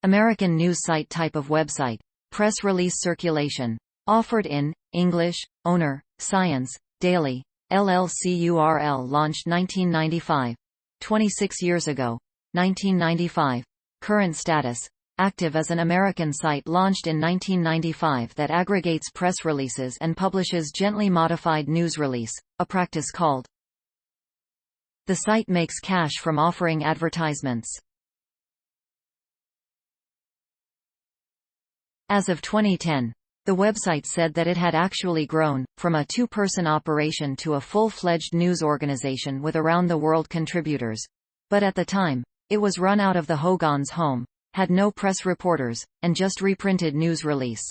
American news site type of website. Press release circulation. Offered in English. Owner: Science Daily LLC. URL launched 1995. 26 years ago. 1995. Current status. Active as an American site launched in 1995 that aggregates press releases and publishes gently modified news release, a practice called. The site makes cash from offering advertisements. As of 2010, the website said that it had actually grown from a two-person operation to a full-fledged news organization with around-the-world contributors. But at the time, it was run out of the Hogan's home, had no press reporters, and just reprinted news release.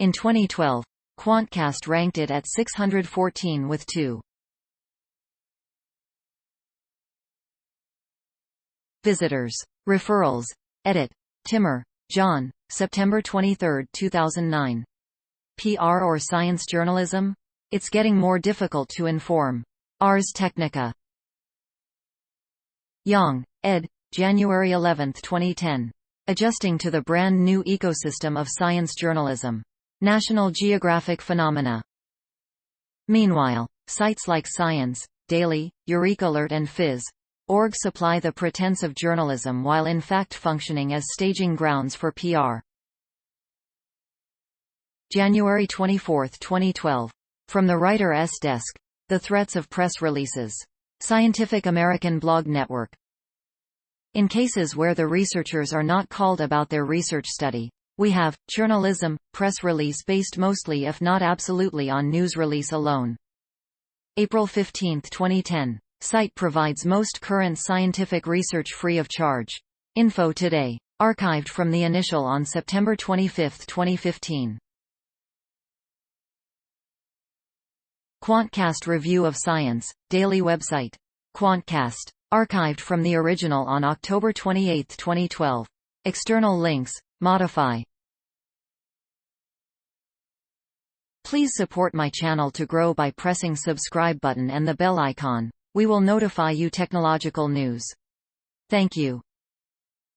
In 2012, Quantcast ranked it at 614 with 2. Visitors. Referrals. Edit. Timmer, John. September 23, 2009. PR or science journalism? It's getting more difficult to inform. Ars Technica. Yong, ed. January 11, 2010. Adjusting to the brand new ecosystem of science journalism. National Geographic Phenomena. Meanwhile, sites like Science Daily, Eurekalert and Phys. Org supply the pretense of journalism while in fact functioning as staging grounds for PR. January 24, 2012. From the writer's desk. The threats of press releases. Scientific American Blog Network. In cases where the researchers are not called about their research study, we have churnalism, press release based mostly if not absolutely on news release alone. April 15, 2010. Site provides most current scientific research free of charge. Info today. Archived from the initial on September 25, 2015. Quantcast review of Science Daily website. Quantcast. Archived from the original on October 28, 2012. External links. Modify. Please support my channel to grow by pressing subscribe button and the bell icon. We will notify you technological news. Thank you.